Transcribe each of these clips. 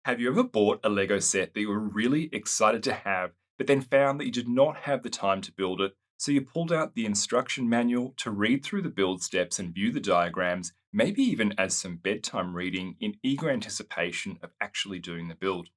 Have you ever bought a Lego set that you were really excited to have, but then found that you did not have the time to build it? So you pulled out the instruction manual to read through the build steps and view the diagrams, maybe even as some bedtime reading in eager anticipation of actually doing the build.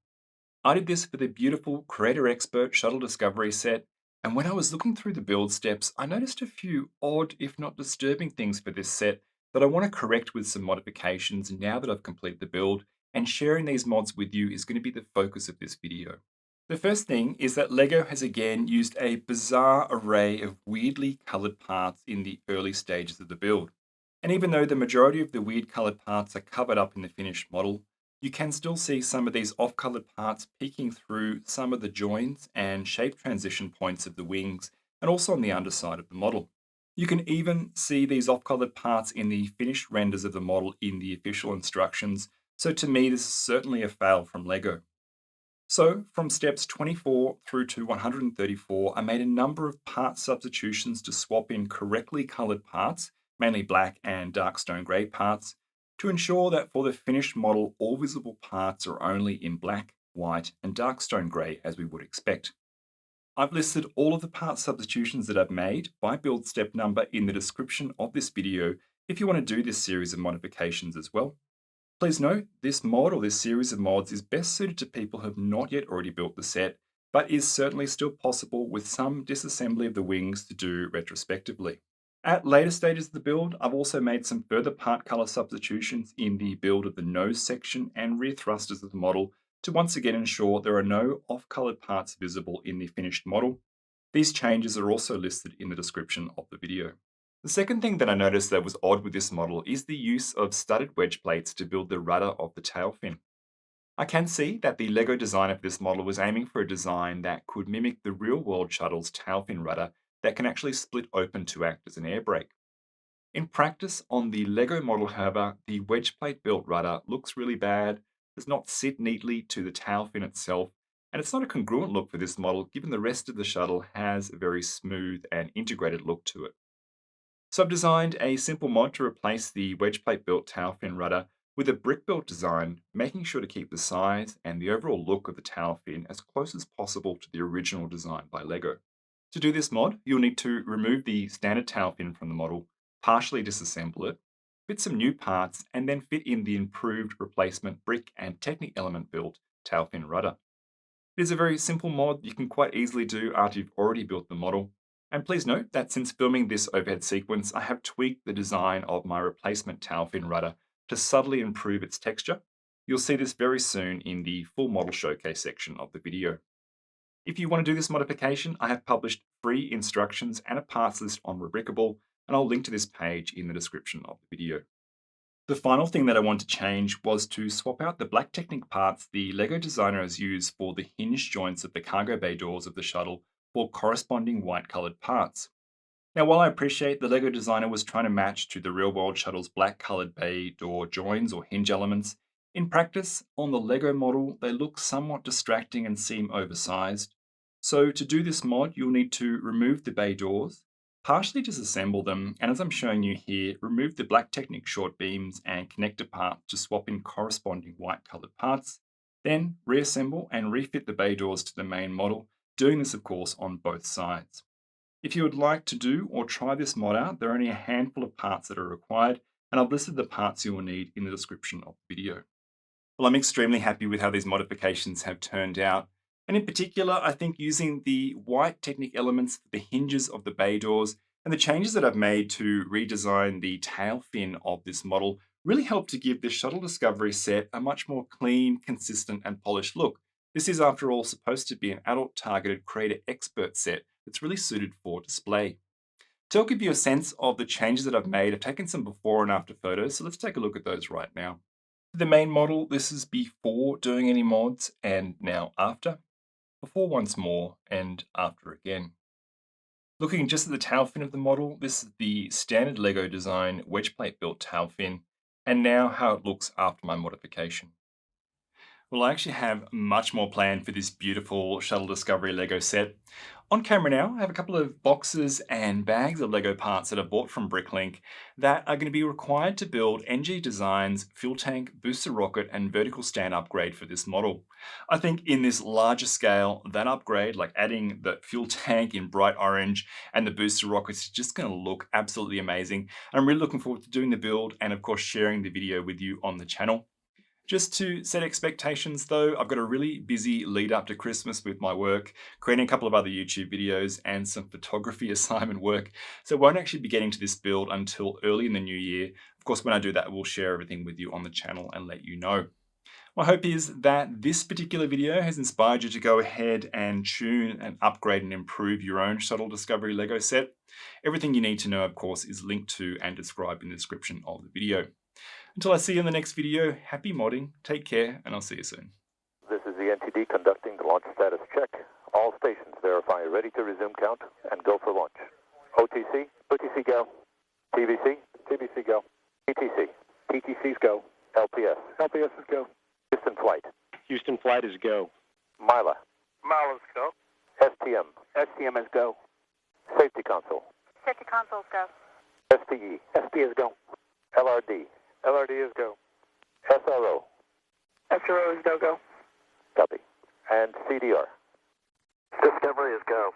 I did this for the beautiful Creator Expert Shuttle Discovery set, and when I was looking through the build steps, I noticed a few odd, if not disturbing things for this set that I want to correct with some modifications now that I've completed the build, and sharing these mods with you is going to be the focus of this video. The first thing is that LEGO has again used a bizarre array of weirdly coloured parts in the early stages of the build. And even though the majority of the weird coloured parts are covered up in the finished model, you can still see some of these off-colored parts peeking through some of the joins and shape transition points of the wings, and also on the underside of the model. You can even see these off-colored parts in the finished renders of the model in the official instructions, so to me this is certainly a fail from LEGO. So from steps 24 through to 134, I made a number of part substitutions to swap in correctly colored parts, mainly black and dark stone gray parts, to ensure that for the finished model, all visible parts are only in black, white, and dark stone gray as we would expect. I've listed all of the part substitutions that I've made by build step number in the description of this video if you want to do this series of modifications as well. Please note, this mod or this series of mods is best suited to people who have not yet already built the set, but is certainly still possible with some disassembly of the wings to do retrospectively. At later stages of the build, I've also made some further part color substitutions in the build of the nose section and rear thrusters of the model to once again ensure there are no off-colored parts visible in the finished model. These changes are also listed in the description of the video. The second thing that I noticed that was odd with this model is the use of studded wedge plates to build the rudder of the tail fin. I can see that the LEGO designer for this model was aiming for a design that could mimic the real-world shuttle's tail fin rudder that can actually split open to act as an air brake. In practice, on the LEGO model, however, the wedge plate built rudder looks really bad, does not sit neatly to the tail fin itself, and it's not a congruent look for this model given the rest of the shuttle has a very smooth and integrated look to it. So I've designed a simple mod to replace the wedge plate built tail fin rudder with a brick built design, making sure to keep the size and the overall look of the tail fin as close as possible to the original design by LEGO. To do this mod, you'll need to remove the standard tail fin from the model, partially disassemble it, fit some new parts, and then fit in the improved replacement brick and Technic element built tail fin rudder. It is a very simple mod you can quite easily do after you've already built the model. And please note that since filming this overhead sequence, I have tweaked the design of my replacement tail fin rudder to subtly improve its texture. You'll see this very soon in the full model showcase section of the video. If you want to do this modification, I have published free instructions and a parts list on Rebrickable, and I'll link to this page in the description of the video. The final thing that I want to change was to swap out the black Technic parts the LEGO designer has used for the hinge joints of the cargo bay doors of the shuttle for corresponding white coloured parts. Now, while I appreciate the LEGO designer was trying to match to the real world shuttle's black coloured bay door joins or hinge elements, in practice, on the LEGO model, they look somewhat distracting and seem oversized. So to do this mod, you'll need to remove the bay doors, partially disassemble them, and as I'm showing you here, remove the black Technic short beams and connector parts to swap in corresponding white coloured parts, then reassemble and refit the bay doors to the main model, doing this of course on both sides. If you would like to do or try this mod out, there are only a handful of parts that are required, and I've listed the parts you will need in the description of the video. Well, I'm extremely happy with how these modifications have turned out. And in particular, I think using the white Technic elements for the hinges of the bay doors and the changes that I've made to redesign the tail fin of this model really helped to give this Shuttle Discovery set a much more clean, consistent, and polished look. This is, after all, supposed to be an adult-targeted creator expert set that's really suited for display. To help give you a sense of the changes that I've made, I've taken some before and after photos, so let's take a look at those right now. The main model, this is before doing any mods and now after. Before once more and after again. Looking just at the tail fin of the model, this is the standard LEGO design wedge plate built tail fin, and now how it looks after my modification. Well, I actually have much more planned for this beautiful Shuttle Discovery Lego set. On camera now, I have a couple of boxes and bags of Lego parts that I bought from Bricklink that are going to be required to build NG Design's fuel tank, booster rocket, and vertical stand upgrade for this model. I think in this larger scale, that upgrade, like adding the fuel tank in bright orange and the booster rockets, is just going to look absolutely amazing. I'm really looking forward to doing the build and, of course, sharing the video with you on the channel. Just to set expectations though, I've got a really busy lead up to Christmas with my work, creating a couple of other YouTube videos and some photography assignment work. So I won't actually be getting to this build until early in the new year. Of course, when I do that, we'll share everything with you on the channel and let you know. My hope is that this particular video has inspired you to go ahead and tune and upgrade and improve your own Shuttle Discovery Lego set. Everything you need to know, of course, is linked to and described in the description of the video. Until I see you in the next video, happy modding, take care, and I'll see you soon. This is the NTD conducting the launch status check. All stations verify ready to resume count and go for launch. OTC, OTC go. TVC, TVC go. TTC, TTC's go. LPS, LPS is go. Houston flight. Houston flight is go. Mila. Milo's go. STM. STM is go. Safety console. Safety consoles go. SPE. SPE is go. LRD. LRD is go. SRO. SRO is go. Copy. And CDR. Discovery is go.